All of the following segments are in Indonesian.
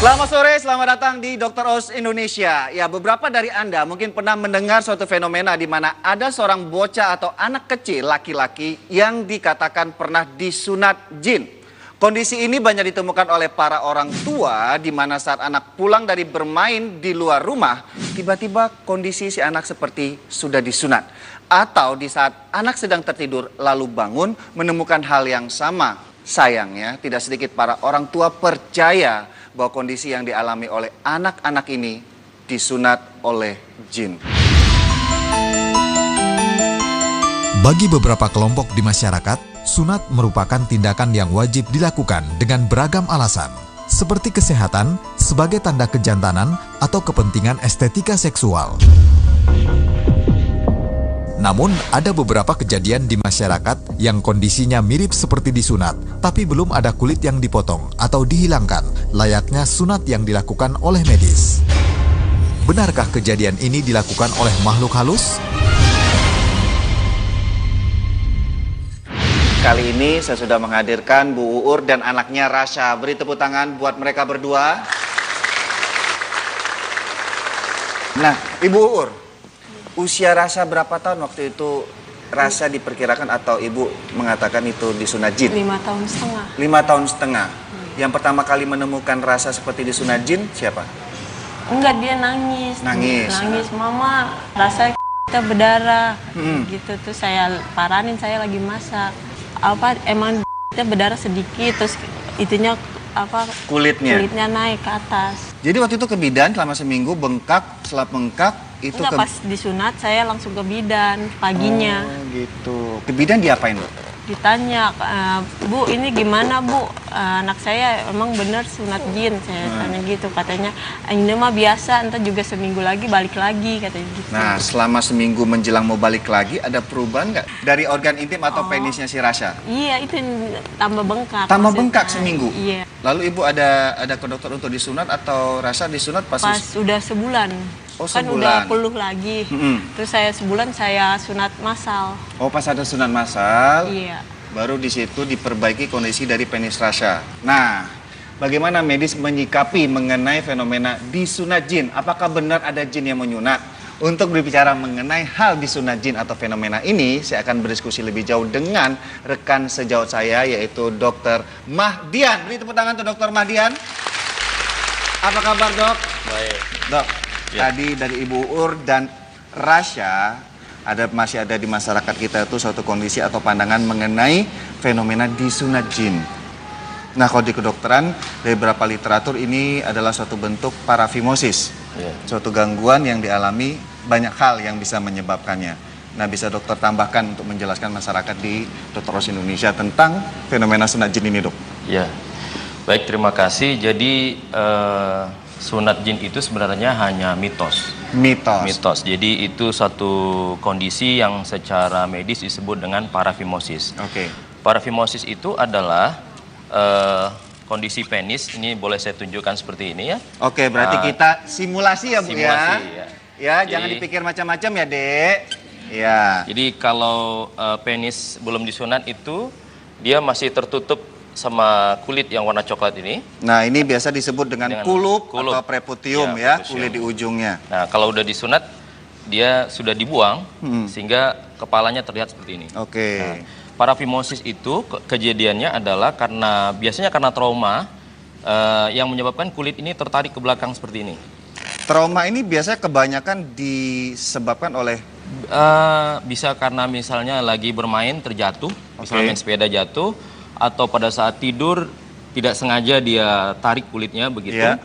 Selamat sore, selamat datang di Dr. Oz Indonesia. Ya, beberapa dari Anda mungkin pernah mendengar suatu fenomena di mana ada seorang bocah atau anak kecil laki-laki yang dikatakan pernah disunat jin. Kondisi ini banyak ditemukan oleh para orang tua di mana saat anak pulang dari bermain di luar rumah, tiba-tiba kondisi si anak seperti sudah disunat. Atau di saat anak sedang tertidur lalu bangun menemukan hal yang sama. Sayangnya tidak sedikit para orang tua percaya bahwa kondisi yang dialami oleh anak-anak ini disunat oleh jin. Bagi beberapa kelompok di masyarakat, sunat merupakan tindakan yang wajib dilakukan dengan beragam alasan, seperti kesehatan, sebagai tanda kejantanan, atau kepentingan estetika seksual. Namun, ada beberapa kejadian di masyarakat yang kondisinya mirip seperti disunat, tapi belum ada kulit yang dipotong atau dihilangkan, layaknya sunat yang dilakukan oleh medis. Benarkah kejadian ini dilakukan oleh makhluk halus? Kali ini saya sudah menghadirkan Bu Uur dan anaknya Rasha. Beri tepuk tangan buat mereka berdua. Nah, Ibu Uur, usia Rasha berapa tahun waktu itu Rasha diperkirakan atau Ibu mengatakan itu disunat jin? 5 tahun setengah. 5 tahun setengah. Yang pertama kali menemukan Rasha seperti disunat jin siapa? Enggak, dia nangis. Nangis. Mama, rasa kita berdarah. Gitu tuh saya paranin, saya lagi masak. Emang kita berdarah sedikit, terus itunya kulitnya naik ke atas. Jadi waktu itu ke bidan selama seminggu, bengkak, setelah bengkak itu enggak, pas disunat saya langsung ke bidan paginya. Oh gitu. Ke bidan diapain, Bu? Ditanya, Bu ini gimana Bu, anak saya emang bener sunat jin, saya tanya gitu. Katanya ini mah biasa, entar juga seminggu lagi balik lagi, katanya gitu. Nah, selama seminggu menjelang mau balik lagi, ada perubahan nggak dari organ intim atau penisnya si Rasha? Iya, itu tambah bengkak. Tambah maksudnya. bengkak seminggu? Iya. Lalu Ibu ada ke dokter untuk disunat atau Rasha disunat Pas udah sebulan. Oh, kan sebulan. udah puluh lagi. Terus sebulan saya sunat massal. Oh, pas ada sunat massal, Iya. baru di situ diperbaiki kondisi dari penis Rasha. Nah, bagaimana medis menyikapi mengenai fenomena disunat jin? Apakah benar ada jin yang menyunat? Untuk berbicara mengenai hal disunat jin atau fenomena ini, saya akan berdiskusi lebih jauh dengan rekan sejauh saya, yaitu Dr. Mahdian. Beri tepuk tangan untuk Dr. Mahdian. Apa kabar, Dok? Baik. Dok, Ya. tadi dari Ibu Uur dan Rasha, masih ada di masyarakat kita itu suatu kondisi atau pandangan mengenai fenomena disunat jin. Nah, kalau di kedokteran, dari beberapa literatur ini adalah suatu bentuk parafimosis. Ya. Suatu gangguan yang dialami banyak hal yang bisa menyebabkannya. Nah, bisa dokter tambahkan untuk menjelaskan masyarakat di Dr. Oz Indonesia tentang fenomena sunat jin ini, Dok? Ya, baik, terima kasih. Jadi sunat jin itu sebenarnya hanya mitos. Mitos. Jadi itu satu kondisi yang secara medis disebut dengan parafimosis. Oke. Parafimosis itu adalah kondisi penis. Ini boleh saya tunjukkan seperti ini ya. Oke, berarti kita simulasi ya, Bu, simulasi, ya? ya. Ya, jangan dipikir macam-macam ya, Dek. Ya. Jadi kalau penis belum disunat itu dia masih tertutup sama kulit yang warna coklat ini. Nah, ini biasa disebut dengan kulup atau preputium ya, preputium. kulit di ujungnya. Nah, kalau udah disunat, dia sudah dibuang sehingga kepalanya terlihat seperti ini. Oke. Nah, parafimosis itu kejadiannya adalah biasanya karena trauma yang menyebabkan kulit ini tertarik ke belakang seperti ini. Trauma ini biasanya kebanyakan disebabkan oleh Bisa karena misalnya lagi bermain terjatuh, misalnya main sepeda jatuh, atau pada saat tidur tidak sengaja dia tarik kulitnya begitu. Ya.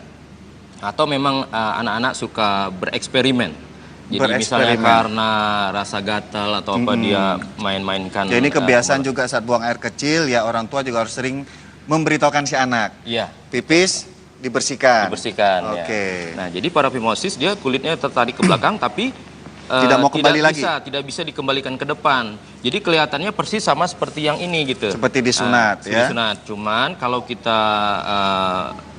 Atau memang anak-anak suka bereksperimen. Jadi misalnya karena rasa gatal atau apa dia main-mainkan. Jadi ini kebiasaan juga saat buang air kecil ya, orang tua juga harus sering memberitahukan si anak. Iya. Pipis dibersihkan. Oke. Nah, jadi parafimosis dia kulitnya tertarik ke belakang tapi tidak mau kembali lagi. Tidak bisa dikembalikan ke depan. Jadi kelihatannya persis sama seperti yang ini gitu. Seperti disunat ya. Disunat. Cuman kalau kita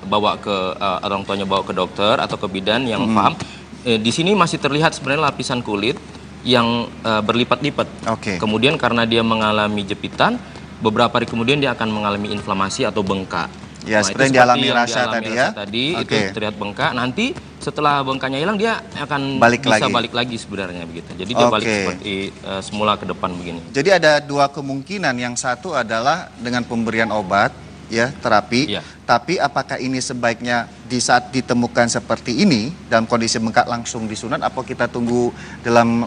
bawa ke orang tuanya bawa ke dokter atau ke bidan yang paham, di sini masih terlihat sebenarnya lapisan kulit yang berlipat-lipat. Kemudian karena dia mengalami jepitan, beberapa hari kemudian dia akan mengalami inflamasi atau bengkak. Ya, seperti yang dialami Rasha tadi ya. Itu terlihat bengkak. Nanti setelah bengkaknya hilang dia akan balik lagi sebenarnya begitu. Jadi dia balik seperti semula ke depan begini. Jadi ada dua kemungkinan. Yang satu adalah dengan pemberian obat, ya, terapi. Ya. Tapi apakah ini sebaiknya di saat ditemukan seperti ini dalam kondisi bengkak langsung disunat, apa kita tunggu dalam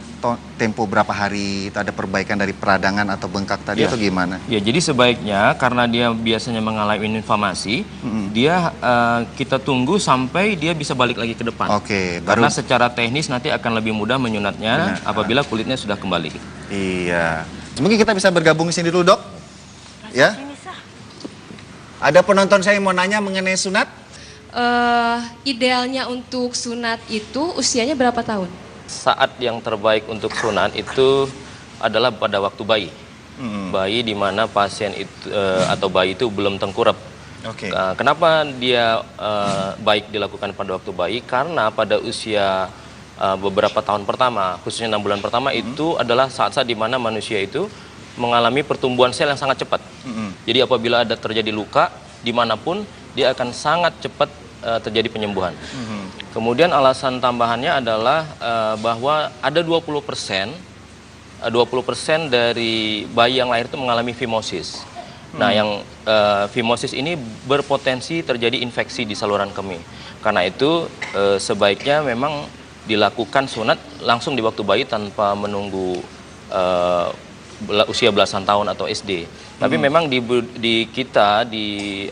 tempo berapa hari ada perbaikan dari peradangan atau bengkak tadi atau gimana? Ya, jadi sebaiknya karena dia biasanya mengalami inflamasi, dia kita tunggu sampai dia bisa balik lagi ke depan. Karena secara teknis nanti akan lebih mudah menyunatnya apabila kulitnya sudah kembali. Iya. Mungkin kita bisa bergabung di sini dulu, Dok. Ya. Ada penonton saya mau nanya mengenai sunat? Idealnya untuk sunat itu usianya berapa tahun? Saat yang terbaik untuk sunat itu adalah pada waktu bayi. Bayi di mana pasien itu atau bayi itu belum tengkurap. Kenapa dia baik dilakukan pada waktu bayi? Karena pada usia beberapa tahun pertama, khususnya 6 bulan pertama itu adalah saat-saat di mana manusia itu mengalami pertumbuhan sel yang sangat cepat. Jadi apabila ada terjadi luka dimanapun, dia akan sangat cepat terjadi penyembuhan. Kemudian alasan tambahannya adalah bahwa ada 20% dari bayi yang lahir itu mengalami fimosis. Nah, yang fimosis ini berpotensi terjadi infeksi di saluran kemih. Karena itu sebaiknya memang dilakukan sunat langsung di waktu bayi tanpa menunggu usia belasan tahun atau SD. Tapi memang di kita di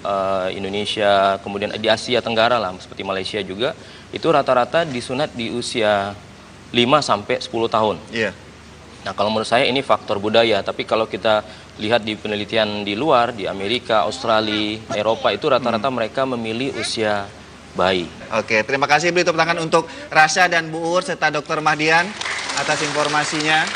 Indonesia, kemudian di Asia Tenggara lah, seperti Malaysia juga, itu rata-rata disunat di usia 5 sampai 10 tahun. Nah, kalau menurut saya ini faktor budaya, tapi kalau kita lihat di penelitian di luar, di Amerika, Australia, Eropa, itu rata-rata mereka memilih usia bayi. Oke, terima kasih, beri tepuk tangan untuk Rasha dan Bu Uur serta Dr. Mahdian atas informasinya.